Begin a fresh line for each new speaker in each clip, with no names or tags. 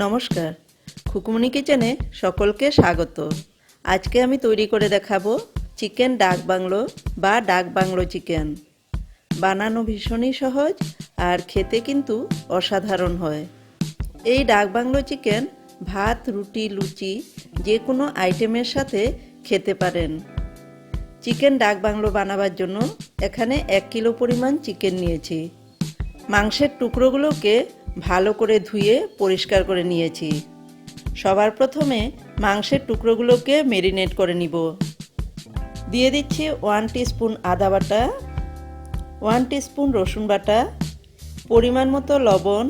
নমস্কার, খুকুমনি কিচেনে সকলকে স্বাগত। আজকে আমি তৈরি করে দেখাবো চিকেন ডাক বাংলো বা ডাক বাংলো চিকেন। বানানো ভীষণই সহজ আর খেতে কিন্তু অসাধারণ হয়। এই ডাক বাংলো চিকেন ভাত, রুটি, লুচি যে কোনো আইটেমের সাথে খেতে পারেন। চিকেন ডাক বাংলো বানাবার জন্য এখানে 1 কিলো পরিমাণ চিকেন নিয়েছি। মাংসের টুকরোগুলোকে ভালো করে ধুয়ে পরিষ্কার করে নিয়েছি। সবার প্রথমে মাংসের টুকরোগুলোকে ম্যারিনেট করে নিব। দিয়ে দিচ্ছি 1 টিস্পুন আদা বাটা, 1 টিস্পুন রসুন বাটা, পরিমাণ মতো লবণ,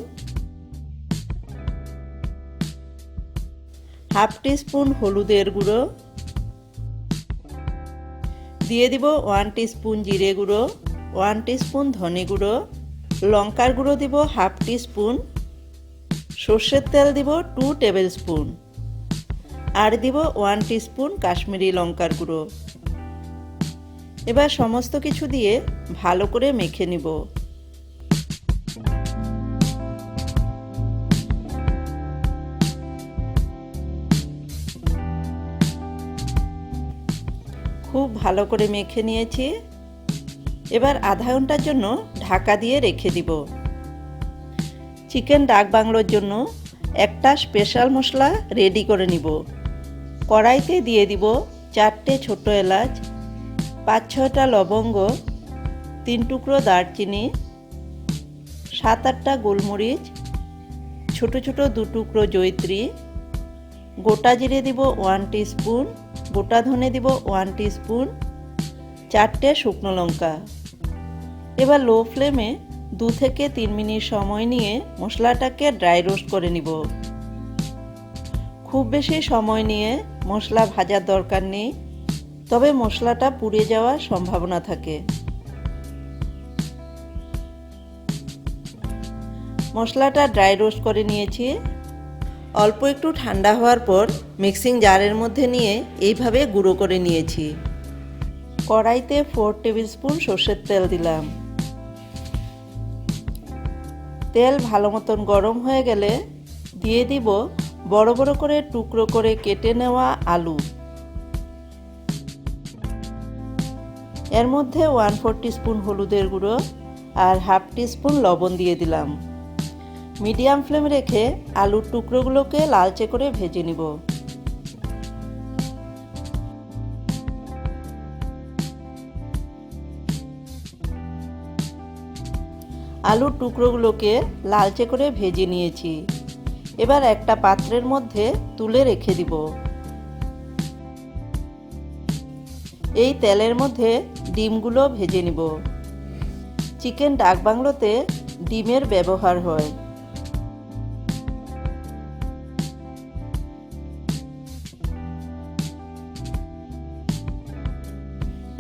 হাফ টিস্পুন হলুদের গুঁড়ো, দিয়ে দিব 1 টিস্পুন জিরে গুঁড়ো, 1 টিস্পুন ধনে গুঁড়ো, লঙ্কার গুঁড়ো দিব হাফ টিস্পুন, সর্ষের তেল দিব 2 টেবিল স্পুন, আর দিব 1 টিস্পুন কাশ্মীরি লঙ্কার গুঁড়ো। এবার সমস্ত কিছু দিয়ে ভালো করে মেখে নিব। খুব ভালো করে মেখে নিয়েছি। এবার আধা ঘন্টার জন্য ঢাকা দিয়ে রেখে দিব। চিকেন ডাক বাংলোর জন্য একটা স্পেশাল মশলা রেডি করে নিব। কড়াইতে দিয়ে দিব 4টে ছোট এলাচ, 5-6টা লবঙ্গ, 3 টুকরো দারচিনি, 7-8টা গোলমরিচ, ছোট ছোট 2 টুকরো জয়িত্রী, গোটা জিরে দিব 1 টিস্পুন, গোটা ধনে দিব 1 টিস্পুন, 4টে শুকনো লঙ্কা। এবার লো ফ্লেমে 2 থেকে 3 মিনিট সময় নিয়ে মশলাটাকে ড্রাই রোস্ট করে নিব। খুব বেশি সময় নিয়ে মশলা ভাজার দরকার নেই, তবে মশলাটা পুড়ে যাওয়ার সম্ভাবনা থাকে। মশলাটা ড্রাই রোস্ট করে নিয়েছি। অল্প একটু ঠান্ডা হওয়ার পর মিক্সিং জারের মধ্যে নিয়ে এইভাবে গুঁড়ো করে নিয়েছি। কড়াইতে 4 টেবিল স্পুন সর্ষের তেল দিলাম। তেল ভালো মতন গরম হয়ে গেলে দিয়ে দিব বড় বড় করে টুকরো করে কেটে নেওয়া আলু। এর মধ্যে 1/4 টিস্পুন হলুদের গুঁড়ো আর হাফ টিস্পুন লবণ দিয়ে দিলাম। মিডিয়াম ফ্লেম রেখে আলুর টুকরোগুলোকে লালচে করে ভেজে নিব। আলুর টুকরোগুলোকে লালচে করে ভেজে নিয়েছি। এবার একটা পাত্রের মধ্যে তুলে রেখে দিব। এই তেলের মধ্যে ডিমগুলো ভেজে নিব। চিকেন ডাক বাংলোতে ডিমের ব্যবহার হয়।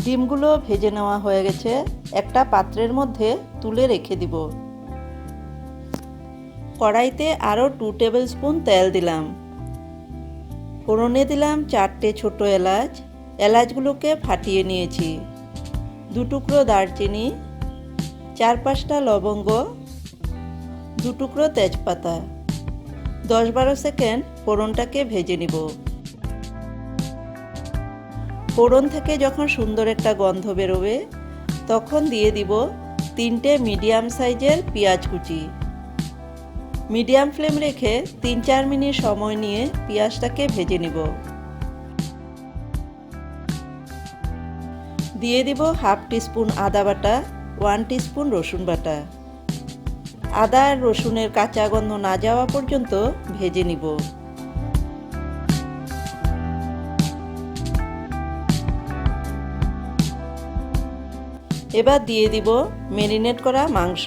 ডিমগুলো ভেজে নেওয়া হয়ে গেছে। একটা পাত্রের মধ্যে তুলে রেখে দিব। কড়াইতে আরও 2 টেবিল স্পুন তেল দিলাম। ফোড়নে দিলাম 4টে ছোট এলাচ। এলাচগুলোকে ফাটিয়ে নিয়েছি। 2 টুকরো দারচিনি, 4-5টা লবঙ্গ, 2 টুকরো তেজপাতা। 10-12 সেকেন্ড ফোড়নটাকে ভেজে নিব। ফোড়ন থেকে যখন সুন্দর একটা গন্ধ বেরোবে তখন দিয়ে দিব 3টে মিডিয়াম সাইজের পেঁয়াজ কুচি। মিডিয়াম ফ্লেম রেখে 3-4 মিনিট সময় নিয়ে পেঁয়াজটাকে ভেজে নিব। দিয়ে দিব হাফ টিস্পুন আদা বাটা, 1 টিস্পুন রসুন বাটা। আদা আর রসুনের কাঁচা গন্ধ না যাওয়া পর্যন্ত ভেজে নিব। এবার দিয়ে দিব ম্যারিনেট করা মাংস।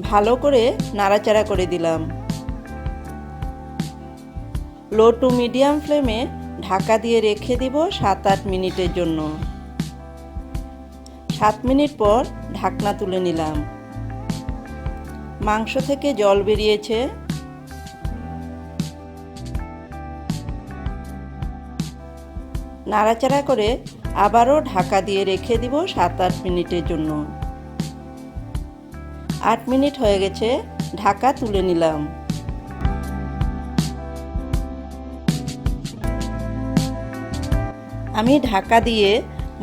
ভালো করে নাড়াচাড়া করে দিলাম। লো টু মিডিয়াম ফ্লেমে ঢাকা দিয়ে রেখে দিব 7-8 মিনিটের জন্য। 7 মিনিট পর ঢাকনা তুলে নিলাম। মাংস থেকে জল বেরিয়েছে। নাড়াচাড়া করে আবারও ঢাকা দিয়ে রেখে দিব 7-8 মিনিটের জন্য। 8 মিনিট হয়ে গেছে, ঢাকা তুলে নিলাম। আমি ঢাকা দিয়ে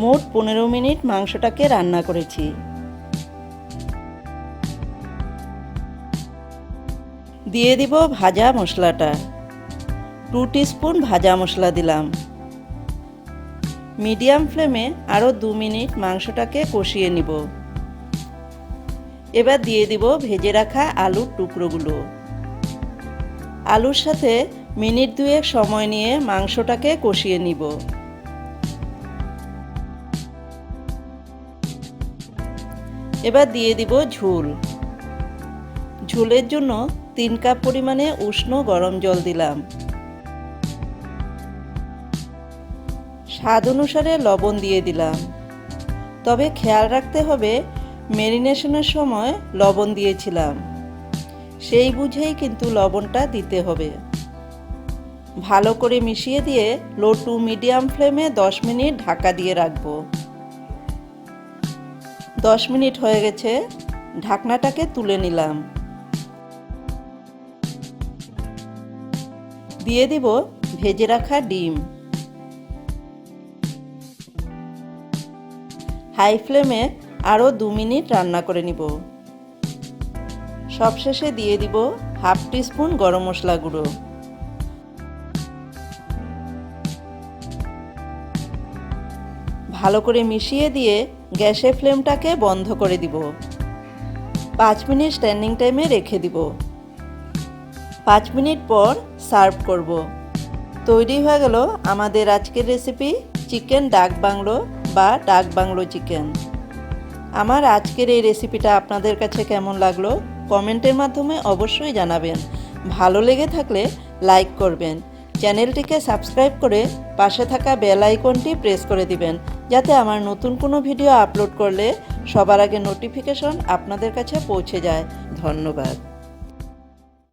মোট 15 মিনিট মাংসটাকে রান্না করেছি। দিয়ে দিব ভাজা মশলাটা। 2 টিস্পুন ভাজা মশলা দিলাম। মিডিয়াম ফ্লেমে আরও 2 মিনিট মাংসটাকে কষিয়ে নিব। এবার দিয়ে দিব ভেজে রাখা আলুর টুকরোগুলো। আলুর সাথে মিনিট 2 সময় নিয়ে মাংসটাকে কষিয়ে নিব। এবার দিয়ে দিব ঝোল। ঝোলের জন্য 3 কাপ পরিমাণে উষ্ণ গরম জল দিলাম। স্বাদ অনুসারে লবণ দিয়ে দিলাম। তবে খেয়াল রাখতে হবে, ম্যারিনেশনের সময় লবণ দিয়েছিলাম, সেই বুঝেই কিন্তু লবণটা দিতে হবে। ভালো করে মিশিয়ে দিয়ে লো টু মিডিয়াম ফ্লেমে 10 মিনিট ঢাকা দিয়ে রাখবো। 10 মিনিট হয়ে গেছে, ঢাকনাটাকে তুলে নিলাম। দিয়ে দিব ভেজে রাখা ডিম। হাই ফ্লেমে আরও 2 মিনিট রান্না করে নিব। সবশেষে দিয়ে দিব হাফ টিস্পুন গরম মশলা গুঁড়ো। ভালো করে মিশিয়ে দিয়ে গ্যাসের ফ্লেমটাকে বন্ধ করে দিব। 5 মিনিট স্ট্যান্ডিং টাইমে রেখে দিব। 5 মিনিট পর সার্ভ করব। তৈরি হয়ে গেল আমাদের আজকের রেসিপি চিকেন ডাক বাংলো বা ডাক বাংলো চিকেন। আমার আজকের এই রেসিপিটা আপনাদের কাছে কেমন লাগলো কমেন্টের মাধ্যমে অবশ্যই জানাবেন। ভালো লেগে থাকলে লাইক করবেন। চ্যানেলটিকে সাবস্ক্রাইব করে পাশে থাকা বেল আইকনটি প্রেস করে দিবেন, যাতে আমার নতুন কোনো ভিডিও আপলোড করলে সবার আগে নোটিফিকেশন আপনাদের কাছে পৌঁছে যায়। ধন্যবাদ।